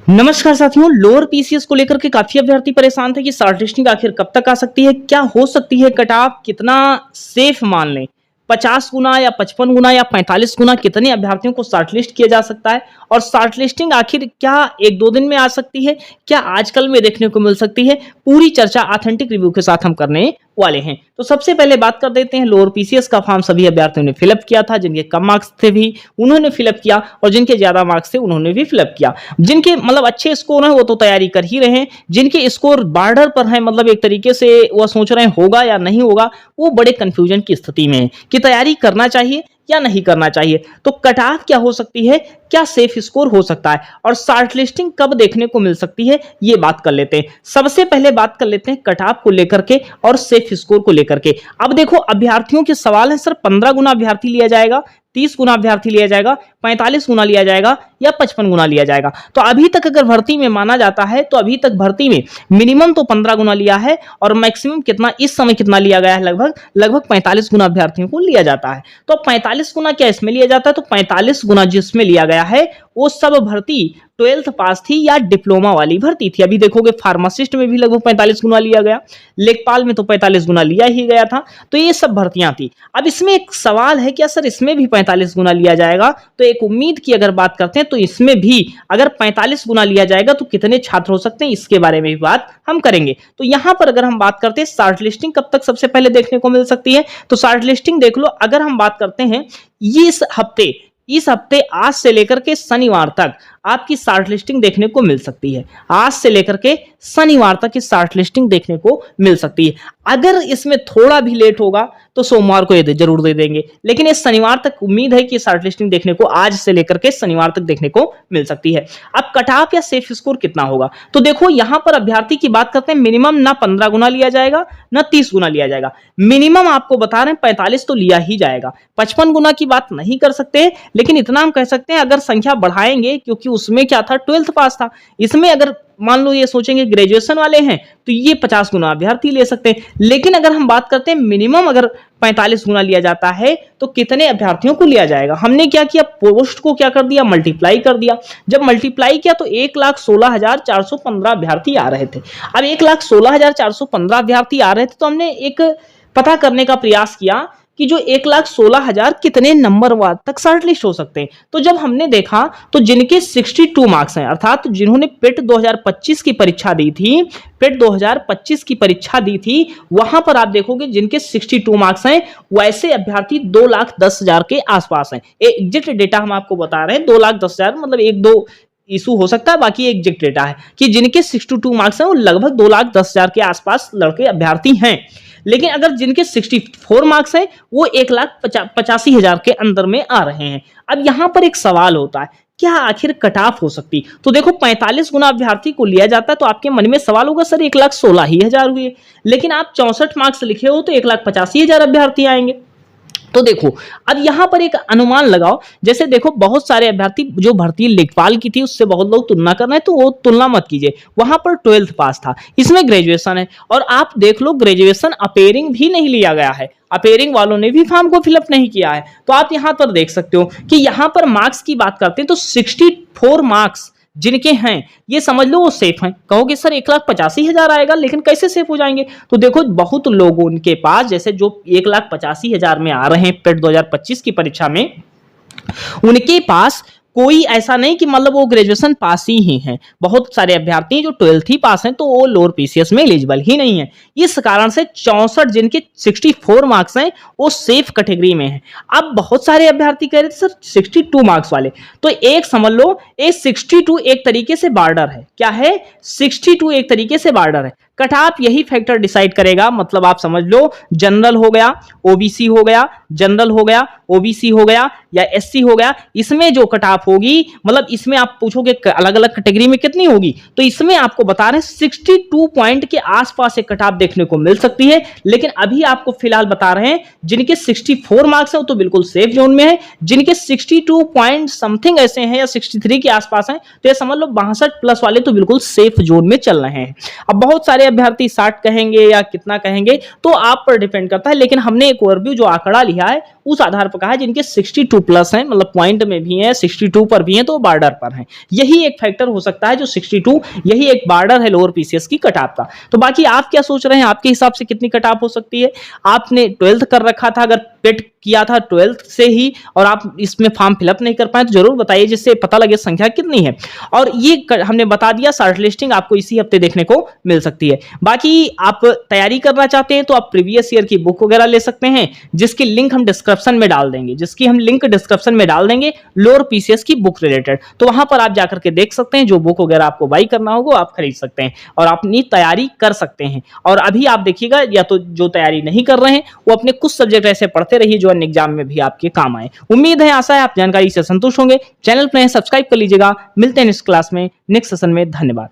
नमस्कार साथियों, lower PCS को लेकर के काफी अभ्यर्थी परेशान थे कि शॉर्ट लिस्टिंग आखिर कब तक आ सकती है, क्या हो सकती है कट ऑफ, कितना सेफ मान लें, 50 गुना या 55 गुना या 45 गुना कितने अभ्यर्थियों को शॉर्ट लिस्ट किया जा सकता है और शॉर्ट लिस्टिंग आखिर क्या एक दो दिन में आ सकती है, क्या आजकल में देखने को मिल सकती है। पूरी चर्चा ऑथेंटिक रिव्यू के साथ हम करने वाले हैं। तो सबसे पहले बात कर देते हैं, लोअर पीसीएस का फॉर्म सभी अभ्यर्थियों ने फिलअप किया था, जिनके कम मार्क्स थे भी उन्होंने फिलअप किया और जिनके ज्यादा मार्क्स थे उन्होंने भी फिलअप किया। जिनके मतलब अच्छे स्कोर हैं वो तो तैयारी कर ही रहे हैं, जिनके स्कोर बॉर्डर पर है मतलब एक तरीके से वो सोच रहे हैं होगा या नहीं होगा, वो बड़े कंफ्यूजन की स्थिति में है कि तैयारी करना चाहिए या नहीं करना चाहिए। तो कट ऑफ क्या हो सकती है, क्या सेफ स्कोर हो सकता है और शॉर्ट लिस्टिंग कब देखने को मिल सकती है, ये बात कर लेते हैं। सबसे पहले बात कर लेते हैं कट ऑफ को लेकर के और सेफ स्कोर को लेकर के। अब देखो अभ्यर्थियों के सवाल है, सर 15 गुना अभ्यर्थी लिया जाएगा, 30 गुना अभ्यर्थी लिया जाएगा, 45 गुना लिया जाएगा या 55 गुना लिया जाएगा। तो अभी तक अगर भर्ती में माना जाता है तो अभी तक भर्ती में मिनिमम तो 15 गुना लिया है और मैक्सिमम कितना इस समय कितना लिया गया है, लगभग 45 गुना अभ्यर्थियों को लिया जाता है। तो 45 गुना क्या इसमें लिया जाता है, तो 45 गुना जिसमें लिया गया है वो सब भर्ती 12th पास थी या डिप्लोमा वाली भर्ती थी। अभी देखोगे फार्मासिस्ट में भी लगभग 45 गुना लिया गया, लेखपाल में तो 45 गुना लिया ही गया था। तो ये सब भर्तियां थी। अब इसमें एक सवाल है, क्या सर इसमें भी 45 गुना लिया जाएगा? तो एक उम्मीद की अगर बात करते हैं तो इसमें भी अगर 45 गुना लिया जाएगा तो कितने छात्र हो सकते हैं, इसके बारे में भी बात हम करेंगे। तो यहां पर अगर हम बात करते हैं शॉर्ट लिस्टिंग कब तक सबसे पहले देखने को मिल सकती है, तो शॉर्ट लिस्टिंग देख लो। अगर हम बात करते हैं इस हफ्ते आज से लेकर के शनिवार तक आपकी शॉर्ट लिस्टिंग देखने को मिल सकती है। आज से लेकर के शनिवार तक की शॉर्ट लिस्टिंग देखने को मिल सकती है। अगर इसमें थोड़ा भी लेट होगा तो सोमवार को ये जरूर दे देंगे, लेकिन इस शनिवार तक उम्मीद है कि शॉर्ट लिस्टिंग देखने को आज से लेकर के शनिवार तक देखने को मिल सकती है। अब कट ऑफ या सेफ स्कोर कितना होगा, तो देखो यहां पर अभ्यर्थी की बात करते हैं, मिनिमम ना 15 गुना लिया जाएगा ना 30 गुना लिया जाएगा। मिनिमम आपको बता रहे हैं 45 तो लिया ही जाएगा। 55 गुना की बात नहीं कर सकते, लेकिन इतना हम कह सकते हैं अगर संख्या बढ़ाएंगे, क्योंकि उसमें क्या था 12th पास था, इसमें अगर मान लो ये सोचेंगे ग्रेजुएशन वाले हैं तो ये 50 गुना अभ्यर्थी ले सकते हैं। लेकिन अगर हम बात करते हैं मिनिमम अगर 45 गुना लिया जाता है तो कितने अभ्यर्थियों को लिया जाएगा, हमने क्या किया पोस्ट को क्या कर दिया मल्टीप्लाई कर दिया। जब मल्टीप्लाई किया तो 1,16,415 अभ्यर्थी आ रहे थे। अब 1,16,415 अभ्यर्थी आ रहे थे तो हमने एक पता करने का प्रयास किया कि जो 1,16,000 कितने नंबर वार तक शॉर्ट लिस्ट हो सकते हैं। तो जब हमने देखा तो जिनके 62 मार्क्स हैं, अर्थात जिन्होंने पेट 2025 की परीक्षा दी थी, पेट 2025 की परीक्षा दी थी, वहां पर आप देखोगे जिनके 62 मार्क्स हैं वैसे अभ्यर्थी 2,10,000 के आसपास हैं। एग्जैक्ट डेटा हम आपको बता रहे हैं, 2,10,000 मतलब एक दो इशू हो सकता है, बाकी एग्जैक्ट डेटा है कि जिनके 62 मार्क्स हैं वो लगभग 2,10,000 के आसपास लड़के अभ्यर्थी हैं। लेकिन अगर जिनके 64 मार्क्स हैं वो 1,85,000 के अंदर में आ रहे हैं। अब यहां पर एक सवाल होता है, क्या आखिर कट ऑफ हो सकती, तो देखो 45 गुना अभ्यर्थी को लिया जाता है तो आपके मन में सवाल होगा सर 1,16,000 हुए, लेकिन आप 64 मार्क्स लिखे हो तो 1,85,000 अभ्यर्थी आएंगे। तो देखो अब यहां पर एक अनुमान लगाओ, जैसे देखो बहुत सारे अभ्यर्थी जो भर्ती लेखपाल की थी उससे बहुत लोग तुलना कर रहे हैं, तो वो तुलना मत कीजिए, वहां पर 12th पास था, इसमें ग्रेजुएशन है और आप देख लो ग्रेजुएशन अपेयरिंग भी नहीं लिया गया है, अपेयरिंग वालों ने भी फॉर्म को फिलअप नहीं किया है। तो आप यहां पर देख सकते हो कि यहां पर मार्क्स की बात करते हैं तो 64 मार्क्स जिनके हैं ये समझ लो वो सेफ हैं। कहोगे सर 1,85,000 आएगा, लेकिन कैसे सेफ हो जाएंगे, तो देखो बहुत लोगों के पास जैसे जो 1,85,000 में आ रहे हैं पेट 2025 की परीक्षा में, उनके पास कोई ऐसा नहीं कि मतलब वो ग्रेजुएशन पास ही हैं। बहुत सारे अभ्यर्थी जो 12th ही पास हैं तो वो लोअर पीसीएस में एलिजिबल ही नहीं है। इस कारण से 64 जिनके 64 मार्क्स हैं वो सेफ कैटेगरी में हैं। अब बहुत सारे अभ्यर्थी कह रहे थे सर 62 मार्क्स वाले, तो एक समझ लो ये 62 एक तरीके से बॉर्डर है। क्या है 62 एक तरीके से बॉर्डर है। कट ऑफ यही फैक्टर डिसाइड करेगा, मतलब आप समझ लो जनरल हो गया, ओबीसी हो गया, जनरल हो गया, ओबीसी हो गया या एससी हो गया, इसमें जो कट ऑफ होगी मतलब इसमें आप पूछोगे अलग अलग कैटेगरी में कितनी होगी, तो इसमें आपको बता रहे हैं 62 पॉइंट के आसपास एक कट ऑफ देखने को मिल सकती है। लेकिन अभी आपको फिलहाल बता रहे हैं जिनके 64 मार्क्स है वो तो बिल्कुल सेफ जोन में है, जिनके 62 पॉइंट समथिंग ऐसे हैं या 63 के आसपास हैं तो ये समझ लो 62 प्लस वाले तो बिल्कुल सेफ जोन में चल रहे हैं। अब बहुत सारे अभ्यर्थी 60 कहेंगे या कितना कहेंगे तो आप पर डिपेंड करता है, लेकिन हमने एक ओवरव्यू जो आंकड़ा लिया है उस आधार पर कहा है जिनके 62 प्लस हैं, मतलब पॉइंट में भी हैं, 62 पर भी हैं, तो बॉर्डर पर हैं। यही एक फैक्टर हो सकता है जो 62, यही एक बॉर्डर है लोअर पीसीएस की कट ऑफ का। तो बाकी आप क्या सोच रहे हैं, आपके हिसाब से कितनी कट ऑफ हो सकती है? आपने 12th कर रखा था, अगर पेट किया था 12th से ही और आप इसमें फॉर्म फिलअप नहीं कर पाए तो जरूर बताइए, जिससे पता लगे संख्या कितनी है। और ये हमने बता दिया, शॉर्ट लिस्टिंग आपको इसी हफ्ते देखने को मिल सकती है। बाकी आप तैयारी करना चाहते हैं तो आप प्रीवियस ईयर की बुक वगैरह ले सकते हैं, जिसकी लिंक हम डिस्क्रिप्शन में डाल देंगे, लोअर पीसीएस की बुक रिलेटेड। तो वहां पर आप जाकर के देख सकते हैं, जो बुक वगैरह आपको बाई करना होगा आप खरीद सकते हैं और अपनी तैयारी कर सकते हैं। और अभी आप देखिएगा, या तो जो तैयारी नहीं कर रहे हैं वो अपने कुछ सब्जेक्ट ऐसे पढ़ते रहिए जो अन्य एग्जाम में भी आपके काम आए। उम्मीद है, आशा है आप जानकारी से संतुष्ट होंगे। चैनल पर सब्सक्राइब कर लीजिएगा। मिलते हैं नेक्स्ट क्लास में, नेक्स्ट सेशन में। धन्यवाद।